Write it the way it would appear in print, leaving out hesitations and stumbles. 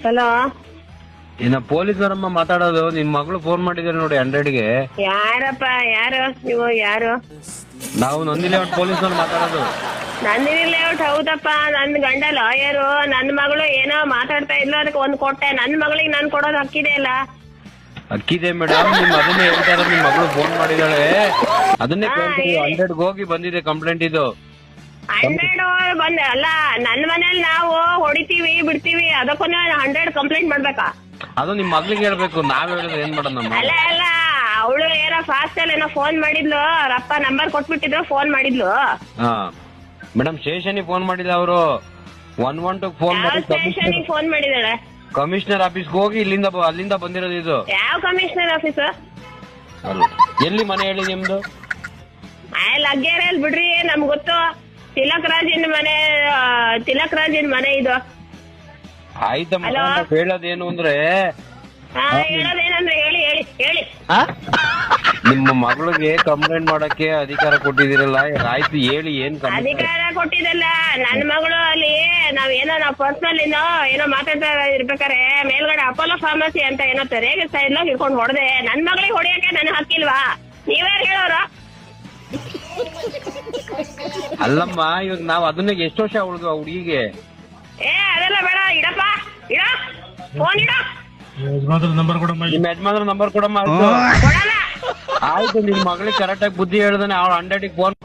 Hello, ಇನ್ನ ಪೊಲೀಸರಮ್ಮ ಮಾತಾಡೋದು. ನಿನ್ ಮಗಳು ಫೋನ್ ಮಾಡಿದಾರೆ ನೋಡಿ 100ಗೆ. ಯಾರಪ್ಪ? ಯಾರು ನೀವು? ಯಾರು? ನಾವು ನಂದಿಲೆ ಪೊಲೀಸರು ಮಾತಾಡೋದು. ನಂದಿನಿ ಲೇಔಟ್? ಹೌದಪ್ಪ, ನನ್ ಗಂಡ ಲಾಯರು. ನನ್ ಮಗಳು ಏನೋ ಮಾತಾಡ್ತಾ ಇದ್ಲು, ಅದಕ್ಕೆ ಒಂದ್ ಕೊಟ್ಟೆ. ನನ್ ಮಗಳಿಗೆ ನಾನ್ ಕೊಡೋದು ಹಕ್ಕಿದೆ ಅಲ್ಲ. ಅಕ್ಕಿದೆ ಮೇಡಮ್, ನಿಮ್ ಅದನ್ನೇ ಹೇಳ್ತಾ ಇರೋದು. ನಿಮ್ ಮಗಳು ಫೋನ್ ಮಾಡಿದಾಳೆ, ಅದನ್ನೇ ಕೇಳ್ತೀವಿ. 100ಗೆ ಹೋಗಿ ಬಂದಿದೆ ಕಂಪ್ಲೇಂಟ್ ಇದು. 100 ಬಂದ ಅಲ್ಲ, ನನ್ ಮನೇಲಿ ನಾವು ಹೊಡಿತೀವಿ ಬಿಡ್ತೀವಿ, ಅದಕ್ಕೂ 100 ಕಂಪ್ಲೇಂಟ್ ಮಾಡ್ಬೇಕಾ? ಅದು ನಿಮ್ ಮಗ್ಳಿಗೆ ಹೇಳ್ಬೇಕು, ನಾವ್ ಹೇಳಿದ್ರೆ ಏನ್ ಮಾಡೋಣ. ಅಲ್ಲ ಅಲ್ಲ, ಅವಳು ಏನೋ ಫಾಸ್ಟ್ ಅಲ್ಲಿ ಏನೋ ಫೋನ್ ಮಾಡಿದ್ಲು, ರಪ್ಪ ನಂಬರ್ ಕೊಟ್ಬಿಟ್ಟಿದ್ರು, ಫೋನ್ ಮಾಡಿದ್ಲು. ಹಾ ಮೇಡಮ್, ಸ್ಟೇಷನ್ಗೆ ಫೋನ್ ಮಾಡಿಲ್ಲ ಅವರು. 112 ಫೋನ್ ಯಾವ ಮಾಡಿ ಸ್ಟೇಷನ್ ಫೋನ್ ಮಾಡಿದಾಳೆ? ಕಮಿಷನರ್ ಆಫೀಸ್ಗೆ ಹೋಗಿ ಅಲ್ಲಿಂದ ಬಂದಿರೋದು ಇದು. ಯಾವ ಕಮಿಷನರ್ ಆಫೀಸ್? ಎಲ್ಲಿ ಮನೆ ಹೇಳಿ ನಿಮ್ದು? ಲಗ್ಗೆರೆಯಲ್ಲಿ ಬಿಡ್ರಿ, ನಮ್ಗ್ ಗೊತ್ತು. ತಿಲಕ್ ರಾಜಿನ ಮನೆ ಇದು. ಆಯ್ತಮ್ಮ, ಹೇಳೋದೇನು ಅಂದ್ರೆ ಹೇಳೋದೇನಂದ್ರೆ ಹೇಳಿ ಹೇಳಿ ಹೇಳಿ. ನಿಮ್ಮ ಮಗಳಿಗೆ ಕಂಪ್ಲೇಂಟ್ ಮಾಡಕ್ಕೆ ಅಧಿಕಾರ ಕೊಟ್ಟಿದಿರಲ್ಲ, ಆಯ್ತು ಹೇಳಿ. ಏನ್ ಅಧಿಕಾರ ಕೊಟ್ಟಿದ್ದಲ್ಲ, ನನ್ ಮಗಳು ಅಲ್ಲಿ ನಾವ್ ಪರ್ಸನಲ್ ಏನೋ ಮಾತಾಡ್ತಾ ಇರ್ಬೇಕಾರೆ ಮೇಲ್ಗಡೆ ಅಪೋಲೋ ಫಾರ್ಮಸಿ ಅಂತ ಏನೋ ತೆರೆಗೆ ಸೈಡ್ ಹಿಡ್ಕೊಂಡು ಹೊಡೆದೆ. ನನ್ ಮಗಳಿಗೆ ಹೊಡೆಯಕ್ಕೆ ನನ್ ಹಕ್ಕಿಲ್ವಾ? ನೀವ್ಯಾರು ಹೇಳೋರು? ಅಲ್ಲಮ್ಮ, ಇವಾಗ ನಾವ್ ಅದನ್ನ ಎಷ್ಟು ವರ್ಷ ಹುಡುಗಿಗೆ? ಅದೆಲ್ಲ ಬೇಡ, ಇಡಪ್ಪ, ಇಡ ಫೋನ್ ಇಡ. ನಿಮ್ ಯಜಮಾನ್ರ ನಂಬರ್ ಕೊಡಮ್ಮ. ಕೊಡಲ್ಲ. ಆಯ್ತು, ನಿಮ್ ಮಗಳಿಗೆ ಕರೆಕ್ಟ್ ಆಗಿ ಬುದ್ಧಿ ಹೇಳ್ದಾನೆ. ಅವ್ಳು 100ಗೆ ಫೋನ್